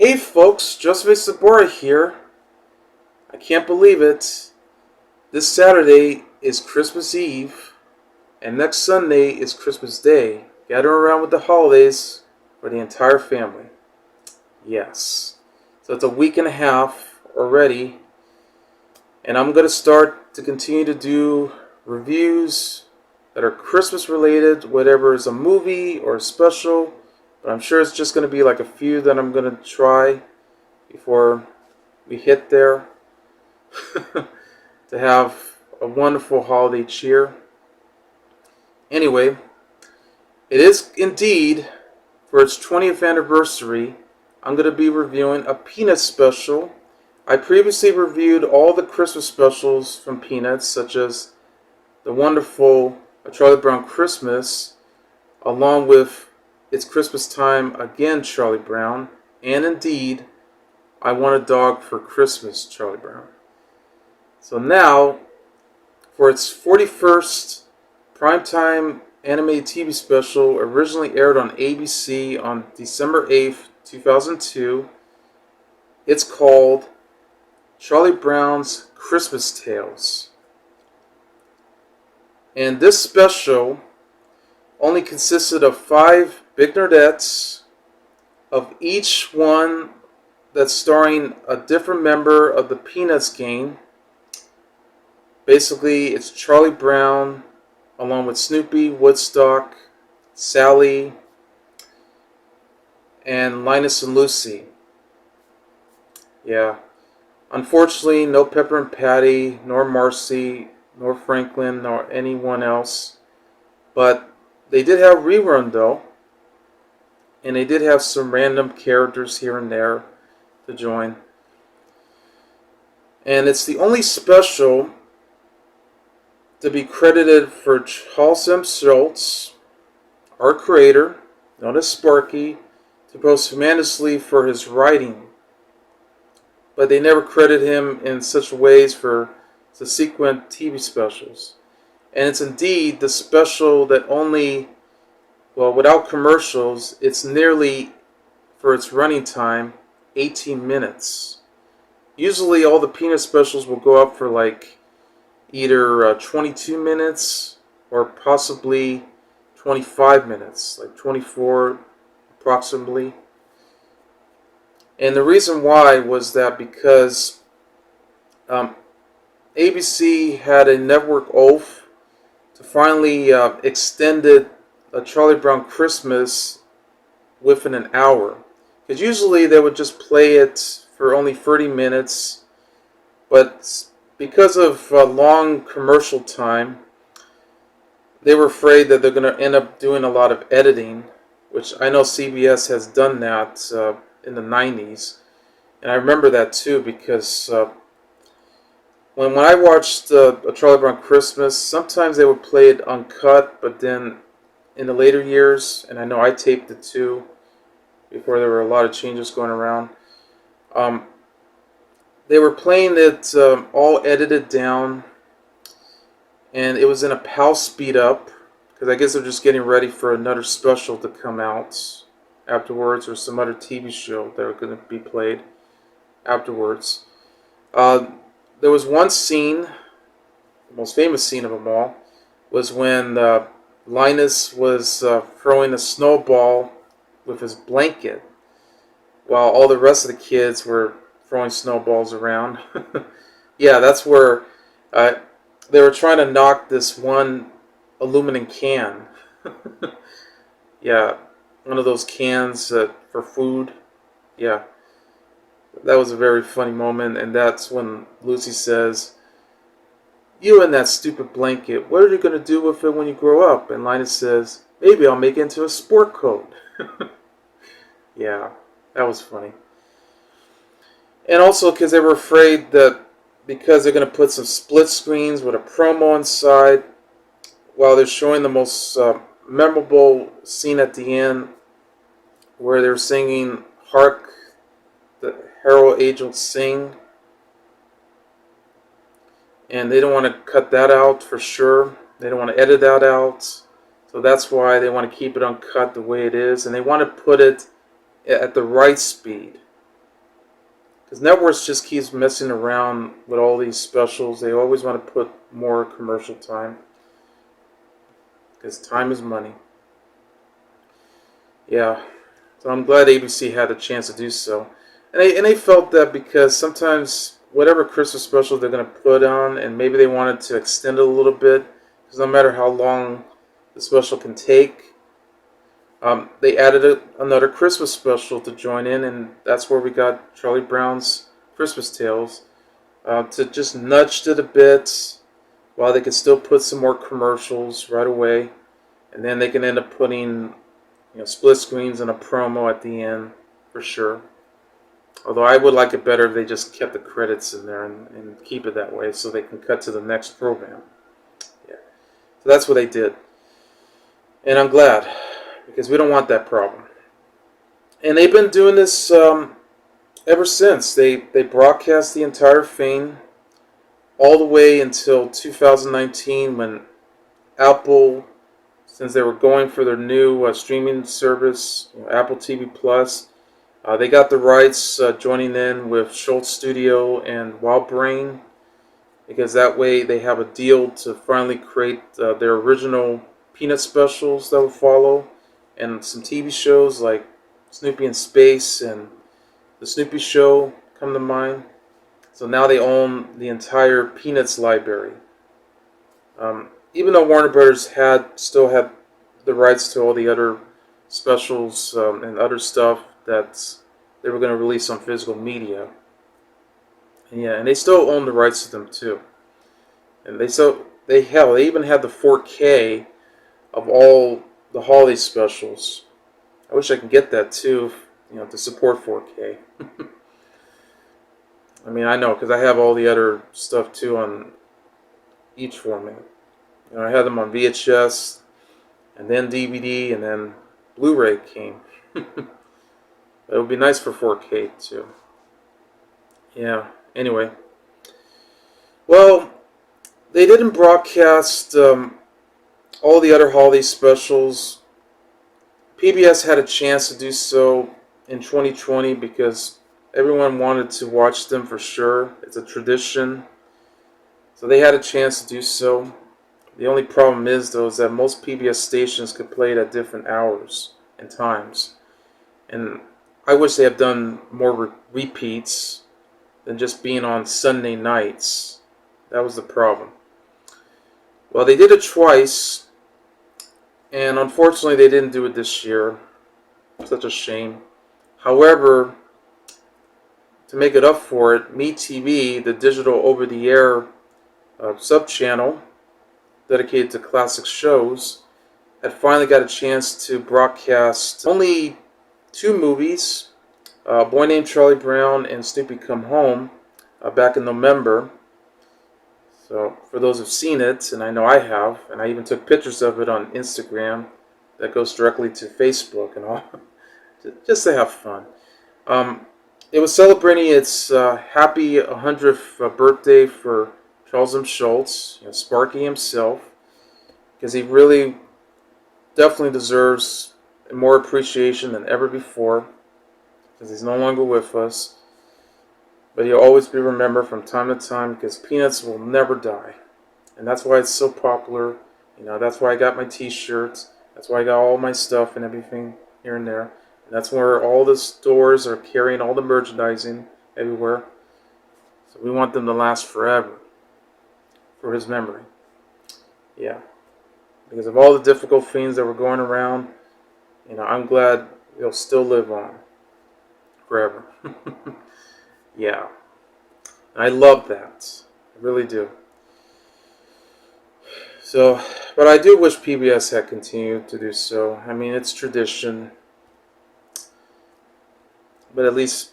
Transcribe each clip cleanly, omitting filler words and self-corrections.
Hey folks, Joseph Sobora here. I can't believe it. This Saturday is Christmas Eve, and next Sunday is Christmas Day. Gather around with the holidays for the entire family. Yes. So it's a week and a half already, and I'm going to start to continue to do reviews that are Christmas related, whatever is a movie or a special. But I'm sure it's just going to be like a few that I'm going to try before we hit there. To have a wonderful holiday cheer. Anyway, it is indeed for its 20th anniversary. I'm going to be reviewing a Peanuts special. I previously reviewed all the Christmas specials from Peanuts, such as the wonderful Charlie Brown Christmas, along with It's Christmas Time Again, Charlie Brown, and indeed, I Want a Dog for Christmas, Charlie Brown. So now, for its 41st primetime animated TV special, originally aired on ABC on December 8th, 2002, it's called Charlie Brown's Christmas Tales. And this special only consisted of 5 big nerdettes, of each one that's starring a different member of the Peanuts gang. Basically, it's Charlie Brown, along with Snoopy, Woodstock, Sally, and Linus and Lucy. Yeah. Unfortunately, no Pepper and Patty, nor Marcy, nor Franklin, nor anyone else. But they did have Rerun, though. And they did have some random characters here and there to join. And it's the only special to be credited for Charles M. Schulz, our creator, known as Sparky, to post tremendously for his writing. But they never credit him in such ways for subsequent TV specials. And it's indeed the special that only, well, without commercials, it's nearly, for its running time, 18 minutes. Usually all the Peanut specials will go up for like either 22 minutes or possibly 25 minutes, like 24 approximately. And the reason why was that because ABC had a network oath to finally extended a Charlie Brown Christmas within an hour. Because usually they would just play it for only 30 minutes, but because of long commercial time, they were afraid that they're going to end up doing a lot of editing, which I know CBS has done that in the 90s. And I remember that too because when I watched A Charlie Brown Christmas, sometimes they would play it uncut, but then in the later years, and I know I taped it too, before there were a lot of changes going around, they were playing it all edited down, and it was in a PAL speed up, because I guess they're just getting ready for another special to come out afterwards, or some other TV show that are going to be played afterwards. There was one scene, the most famous scene of them all, was when Linus was throwing a snowball with his blanket, while all the rest of the kids were throwing snowballs around. Yeah, that's where they were trying to knock this one aluminum can. Yeah, one of those cans for food. Yeah, that was a very funny moment, and that's when Lucy says, "You and that stupid blanket, what are you going to do with it when you grow up?" And Linus says, "Maybe I'll make it into a sport coat." Yeah, that was funny. And also because they were afraid that because they're going to put some split screens with a promo inside, while they're showing the most memorable scene at the end where they're singing "Hark the Herald Angels Sing," and they don't want to cut that out for sure. They don't want to edit that out. So that's why they want to keep it uncut the way it is, and they want to put it at the right speed. because networks just keeps messing around with all these specials. They always want to put more commercial time, because time is money. Yeah, so I'm glad ABC had a chance to do so. And they felt that because sometimes whatever Christmas special they're going to put on, and maybe they wanted to extend it a little bit, because no matter how long the special can take, they added another Christmas special to join in, and that's where we got Charlie Brown's Christmas Tales, to just nudge it a bit while they could still put some more commercials right away, and then they can end up putting split screens and a promo at the end for sure. Although I would like it better if they just kept the credits in there and keep it that way so they can cut to the next program. Yeah. So that's what they did. And I'm glad, because we don't want that problem. And they've been doing this ever since. They broadcast the entire thing all the way until 2019 when Apple, since they were going for their new streaming service, Apple TV Plus, they got the rights joining in with Schulz Studio and WildBrain, because that way they have a deal to finally create their original Peanut specials that will follow, and some TV shows like Snoopy in Space and The Snoopy Show come to mind. So now they own the entire Peanuts library. Even though Warner Brothers still had the rights to all the other specials and other stuff that they were going to release on physical media. And they still own the rights to them too. And they even had the 4K of all the holiday specials. I wish I could get that too, to support 4K. I mean, I know, because I have all the other stuff too on each format. I had them on VHS, and then DVD, and then Blu-ray came. It would be nice for 4K too. Yeah, anyway. Well, they didn't broadcast all the other holiday specials. PBS had a chance to do so in 2020 because everyone wanted to watch them for sure. It's a tradition. So they had a chance to do so. The only problem is, though, is that most PBS stations could play it at different hours and times. And I wish they had done more repeats than just being on Sunday nights. That was the problem. Well, they did it twice, and unfortunately they didn't do it this year. Such a shame. However, to make it up for it, MeTV, the digital over-the-air sub-channel dedicated to classic shows, had finally got a chance to broadcast only 2 movies, A Boy Named Charlie Brown and Snoopy Come Home, back in November. So for those who've seen it, and I know I have, and I even took pictures of it on Instagram, that goes directly to Facebook and all, just to have fun. It was celebrating its happy 100th birthday for Charles M. Schulz, Sparky himself, because he really definitely deserves more appreciation than ever before, because he's no longer with us. But he'll always be remembered from time to time, because Peanuts will never die. And that's why it's so popular. That's why I got my t-shirts. That's why I got all my stuff and everything here and there. And that's where all the stores are carrying all the merchandising everywhere. So we want them to last forever, for his memory. Yeah. Because of all the difficult things that were going around, I'm glad he'll still live on forever. Yeah. And I love that. I really do. So, but I do wish PBS had continued to do so. I mean, it's tradition. But at least,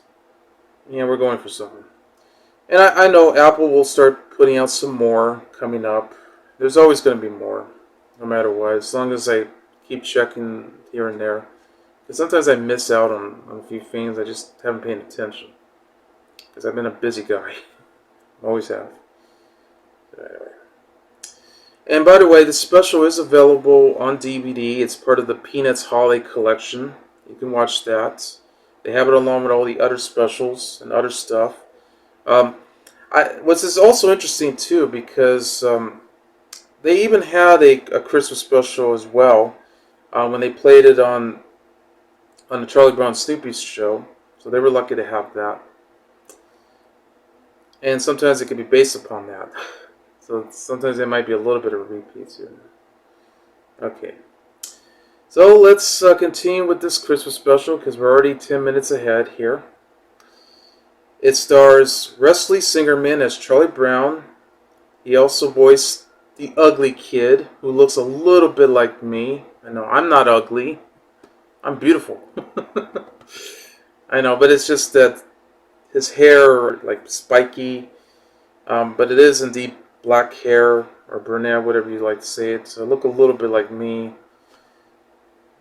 we're going for something. And I know Apple will start putting out some more coming up. There's always going to be more, no matter what, as long as I keep checking here and there. Because sometimes I miss out on a few things. I just haven't paid attention. Because I've been a busy guy. Always have. But anyway. And by the way, the special is available on DVD. It's part of the Peanuts Holiday Collection. You can watch that. They have it along with all the other specials and other stuff. Um, what's is also interesting too, because they even had a Christmas special as well when they played it on the Charlie Brown Snoopy show. So they were lucky to have that. And sometimes it can be based upon that. So sometimes there might be a little bit of a repeat here. Okay. So let's continue with this Christmas special because we're already 10 minutes ahead here. It stars Wesley Singerman as Charlie Brown. He also voiced the ugly kid who looks a little bit like me. I know, I'm not ugly. I'm beautiful. I know, but it's just that his hair, like spiky, but it is indeed black hair or brunette, whatever you like to say it. So I look a little bit like me,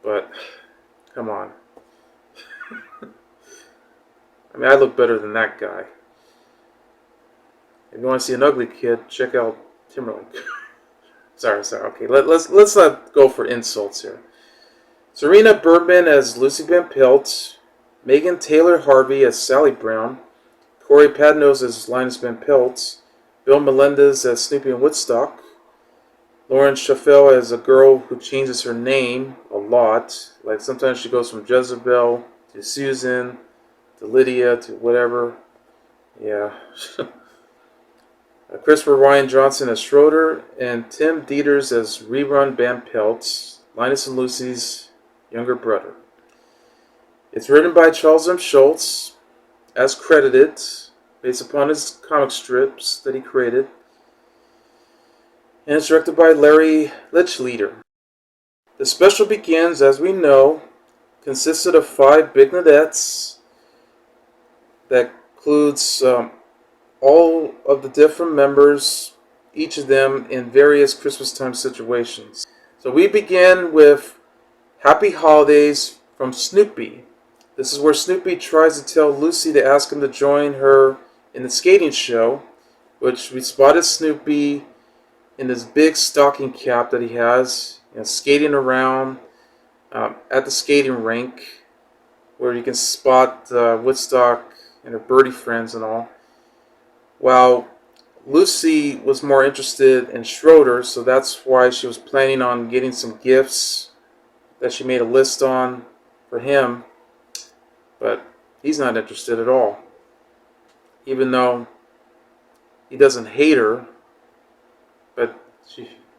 but come on. I mean, I look better than that guy. If you want to see an ugly kid, check out Timberlake. sorry. Okay, let's not go for insults here. Serena Berman as Lucy Van Pelt, Megan Taylor Harvey as Sally Brown, Corey Padnos as Linus Van Pelt, Bill Melendez as Snoopy and Woodstock, Lauren Schaffel as a girl who changes her name a lot. Like sometimes she goes from Jezebel to Susan to Lydia to whatever. Yeah. Christopher Ryan Johnson as Schroeder, and Tim Deters as Rerun Van Pelt, Linus and Lucy's younger brother. It's written by Charles M. Schulz, as credited, based upon his comic strips that he created. And it's directed by Larry Leichliter. The special begins, as we know, consisted of 5 vignettes that includes all of the different members, each of them in various Christmas time situations. So we begin with Happy Holidays from Snoopy. This is where Snoopy tries to tell Lucy to ask him to join her in the skating show, which we spotted Snoopy in this big stocking cap that he has, skating around at the skating rink, where you can spot Woodstock and her birdie friends and all. While Lucy was more interested in Schroeder, so that's why she was planning on getting some gifts that she made a list on for him, but he's not interested at all. Even though he doesn't hate her, but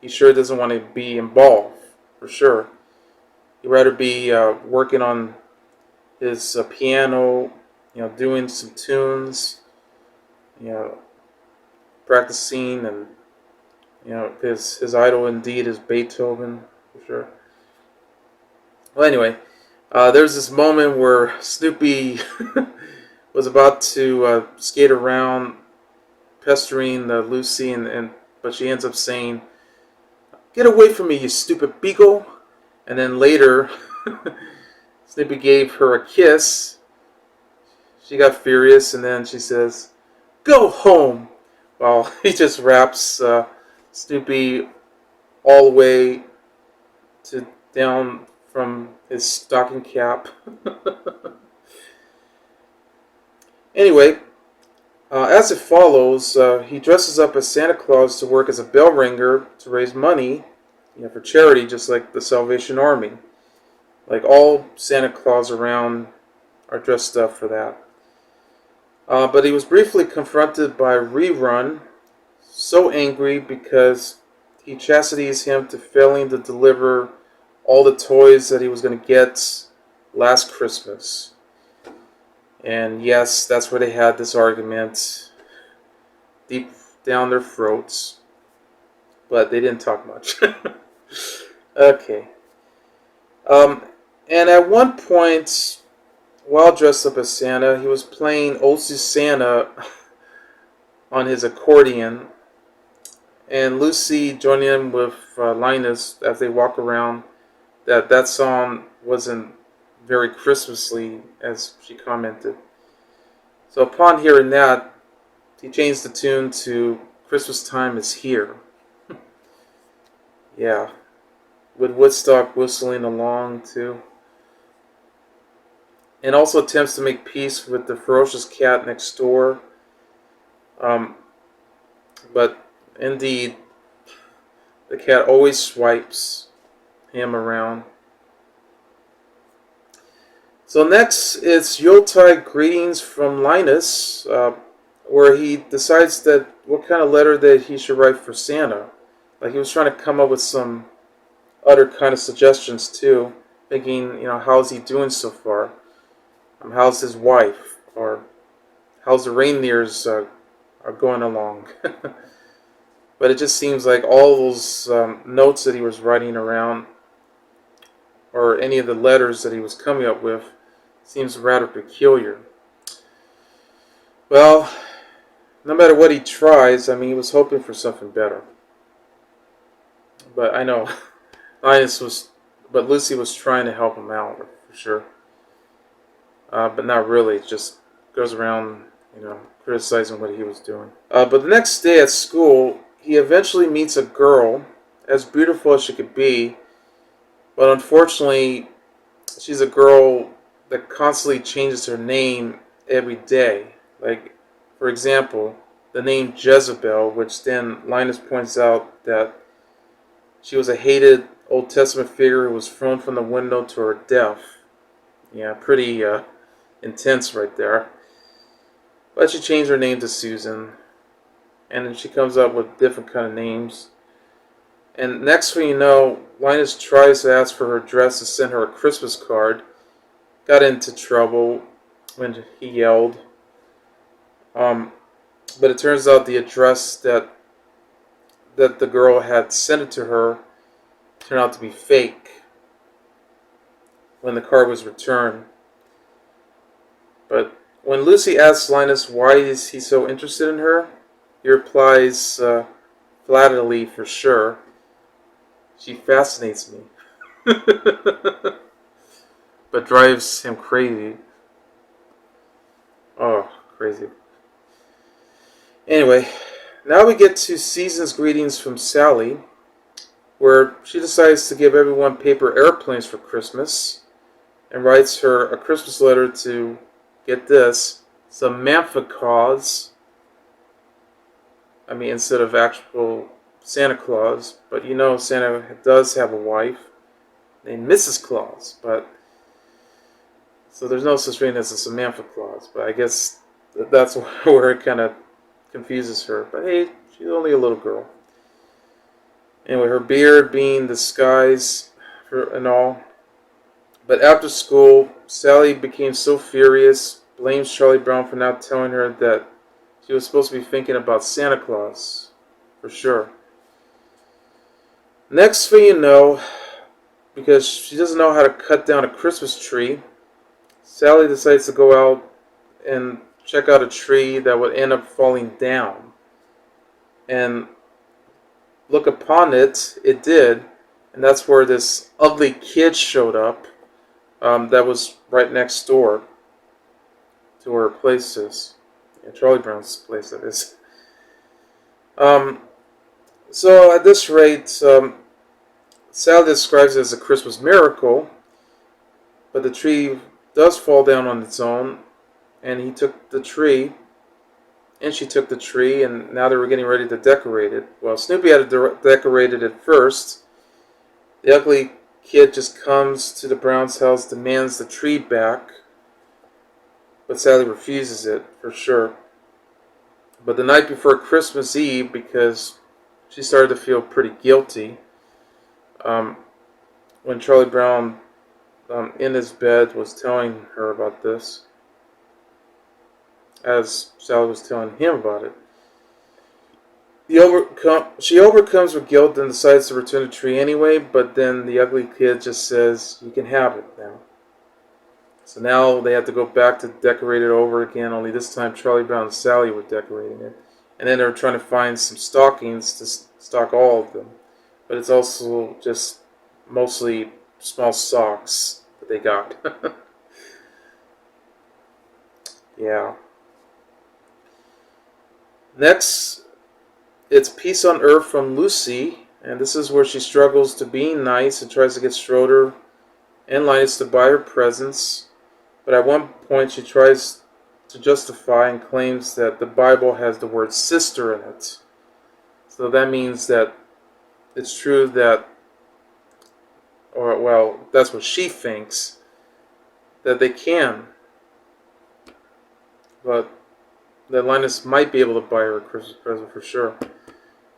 he sure doesn't want to be involved, for sure. He'd rather be working on his piano, doing some tunes, practicing, and his idol indeed is Beethoven, for sure. Well, anyway, there's this moment where Snoopy was about to skate around, pestering Lucy, but she ends up saying, "Get away from me, you stupid beagle!" And then later, Snoopy gave her a kiss. She got furious, and then she says, "Go home!" Well, he just wraps Snoopy all the way to down from his stocking cap. Anyway, as it follows, he dresses up as Santa Claus to work as a bell ringer to raise money, for charity, just like the Salvation Army. Like all Santa Claus around are dressed up for that. But he was briefly confronted by Rerun, so angry because he chastises him to failing to deliver all the toys that he was going to get last Christmas. And yes, that's where they had this argument deep down their throats. But they didn't talk much. Okay. And at one point, while dressed up as Santa, he was playing Old Susanna on his accordion. And Lucy joined in with Linus as they walk around. That song wasn't very Christmassy, as she commented. So upon hearing that, he changed the tune to "Christmas Time is Here." Yeah, with Woodstock whistling along too. and also attempts to make peace with the ferocious cat next door. Um, but indeed, the cat always swipes him around. So next, it's Yuletide greetings from Linus, where he decides that what kind of letter that he should write for Santa. Like he was trying to come up with some other kind of suggestions too, thinking, how's he doing so far? How's his wife? Or how's the reindeers are going along? But it just seems like all those notes that he was writing around, or any of the letters that he was coming up with, seems rather peculiar. Well, no matter what he tries, he was hoping for something better. But I know but Lucy was trying to help him out for sure. But not really. Just goes around, criticizing what he was doing. But the next day at school, he eventually meets a girl as beautiful as she could be, but unfortunately, she's a girl that constantly changes her name every day. Like, for example, the name Jezebel, which then Linus points out that she was a hated Old Testament figure who was thrown from the window to her death. Yeah, pretty intense right there. But she changed her name to Susan, and then she comes up with different kind of names. And next thing you know, Linus tries to ask for her address to send her a Christmas card. Got into trouble when he yelled. But it turns out the address that the girl had sent it to her turned out to be fake when the card was returned. But when Lucy asks Linus why is he so interested in her, he replies flatly, for sure, "She fascinates me." But drives him crazy. Oh, crazy. Anyway, now we get to Season's greetings from Sally, where she decides to give everyone paper airplanes for Christmas and writes her a Christmas letter to, get this, Samantha Claus. Instead of actual Santa Claus, but Santa does have a wife named Mrs. Claus, but so there's no such thing as a Samantha Claus, but I guess that's where it kind of confuses her. But hey, she's only a little girl. Anyway, her beard being disguise and all. But after school, Sally became so furious, blames Charlie Brown for not telling her that she was supposed to be thinking about Santa Claus, for sure. Next thing you know, because she doesn't know how to cut down a Christmas tree, Sally decides to go out and check out a tree that would end up falling down. And look upon it, it did. And that's where this ugly kid showed up that was right next door to where her place is. Yeah, Charlie Brown's place, that is. So at this rate, Sally describes it as a Christmas miracle, but the tree does fall down on its own, and he took the tree, and she took the tree, and now they were getting ready to decorate it. Well, Snoopy had decorated it first. The ugly kid just comes to the Browns' house, demands the tree back, but Sally refuses it, for sure. But the night before Christmas Eve, because she started to feel pretty guilty, when Charlie Brown in his bed was telling her about this, as Sally was telling him about it. She overcomes her guilt and decides to return the tree anyway, but then the ugly kid just says, "You can have it now." So now they have to go back to decorate it over again, only this time Charlie Brown and Sally were decorating it. And then they were trying to find some stockings to stock all of them. But it's also just mostly small socks that they got. Yeah. Next, it's Peace on Earth from Lucy, and this is where she struggles to being nice and tries to get Schroeder and Linus to buy her presents. But at one point she tries to justify and claims that the Bible has the word sister in it. So that means that it's true that, or well, that's what she thinks, that they can. But that Linus might be able to buy her a Christmas present for sure.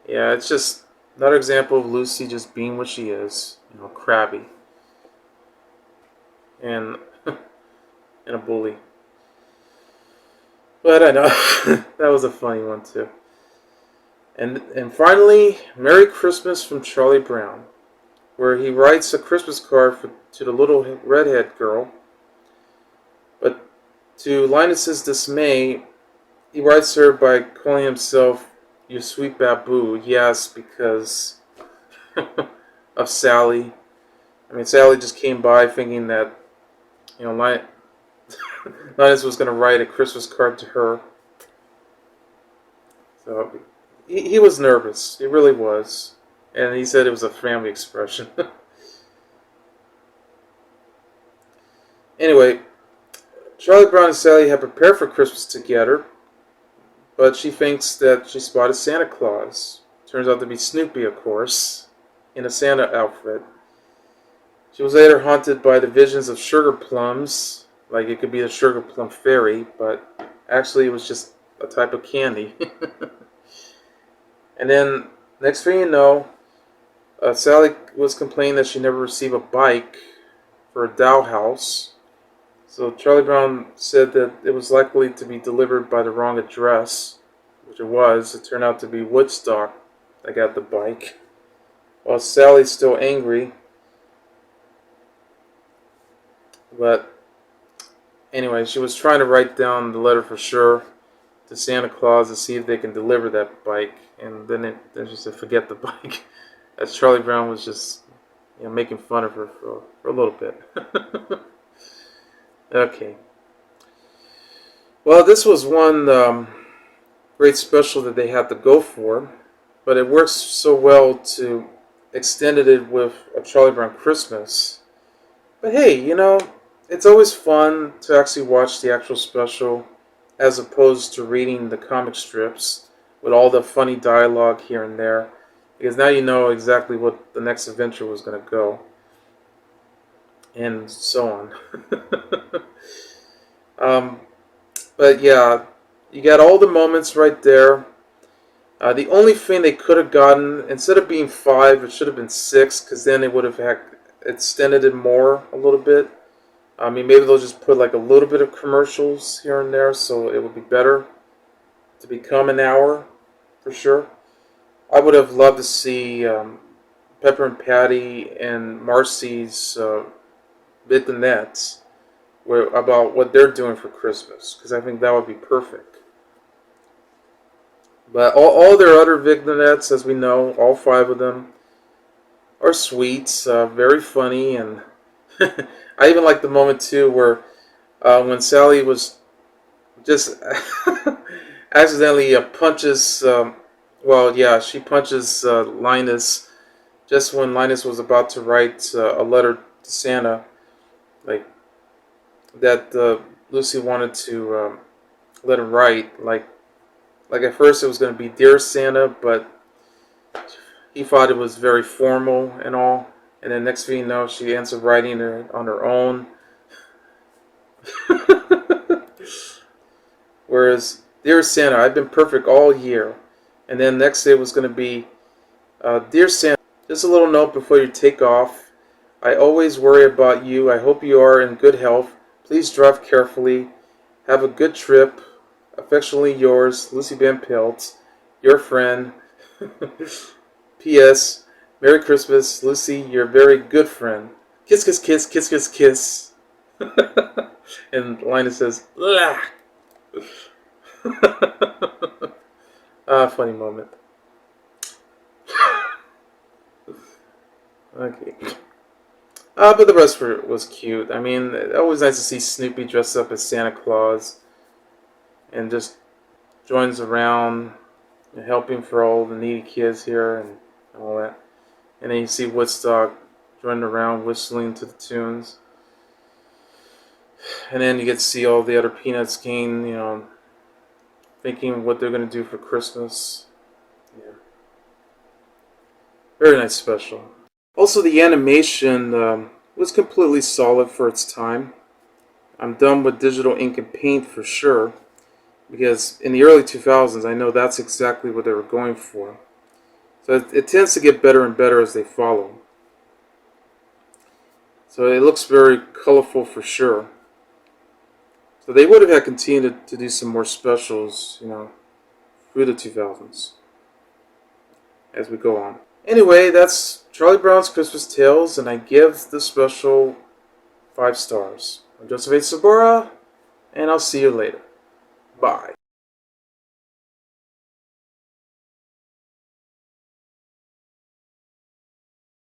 Yeah, it's just another example of Lucy just being what she is, crabby. And, and a bully. But I know, that was a funny one too. And finally, Merry Christmas from Charlie Brown, where he writes a Christmas card to the little redhead girl. But to Linus's dismay, he writes her by calling himself "You Sweet Baboo." Yes, because of Sally. I mean, Sally just came by thinking that, Linus was going to write a Christmas card to her. So he was nervous. He really was. And he said it was a family expression. Anyway, Charlie Brown and Sally have prepared for Christmas together, but she thinks that she spotted Santa Claus. Turns out to be Snoopy, of course, in a Santa outfit. She was later haunted by the visions of sugar plums, like it could be the sugar plum fairy, but actually it was just a type of candy. And then, next thing you know, Sally was complaining that she never received a bike for a dollhouse. So Charlie Brown said that it was likely to be delivered by the wrong address, which it was. It turned out to be Woodstock that got the bike. While Sally's still angry. But anyway, she was trying to write down the letter for sure to Santa Claus to see if they can deliver that bike. And then she said, forget the bike. As Charlie Brown was just making fun of her for a little bit. Okay. Well, this was one great special that they had to go for, but it works so well to extend it with a Charlie Brown Christmas. But hey, it's always fun to actually watch the actual special as opposed to reading the comic strips with all the funny dialogue here and there, because now you know exactly what the next adventure was going to go, and so on. But yeah, you got all the moments right there. The only thing they could have gotten, instead of being 5, it should have been 6, because then they would have extended it more a little bit. I mean, maybe they'll just put like a little bit of commercials here and there, so it would be better to become an hour, for sure. I would have loved to see Pepper and Patty and Marcy's vignettes about what they're doing for Christmas, because I think that would be perfect. But all their other vignettes, as we know, all 5 of them, are sweet, very funny, and I even like the moment too where when Sally was just accidentally punches, she punches Linus just when Linus was about to write a letter to Santa, like that Lucy wanted to let him write. Like at first it was going to be Dear Santa, but he thought it was very formal and all. And then next thing you know, she ends up writing it on her own. Whereas, Dear Santa, I've been perfect all year. And then next day was going to be, Dear Santa, just a little note before you take off. I always worry about you. I hope you are in good health. Please drive carefully. Have a good trip. Affectionately yours, Lucy Van Pelt, your friend. P.S. Merry Christmas, Lucy, your very good friend. Kiss, kiss, kiss, kiss, kiss, kiss. And Linus says, "Blah." Funny moment. Okay. But the rest was cute. I mean, always nice to see Snoopy dressed up as Santa Claus and just joins around, helping for all the needy kids here and all that. And then you see Woodstock running around whistling to the tunes. And then you get to see all the other Peanuts gang, thinking what they're going to do for Christmas. Yeah. Very nice special. Also, the animation was completely solid for its time. I'm done with digital ink and paint for sure, because in the early 2000s, I know that's exactly what they were going for. So it tends to get better and better as they follow. So it looks very colorful for sure. So they would have had continued to do some more specials, through the 2000s as we go on. Anyway, that's Charlie Brown's Christmas Tales, and I give the special 5 stars. I'm Joseph H. Sobora, and I'll see you later. Bye.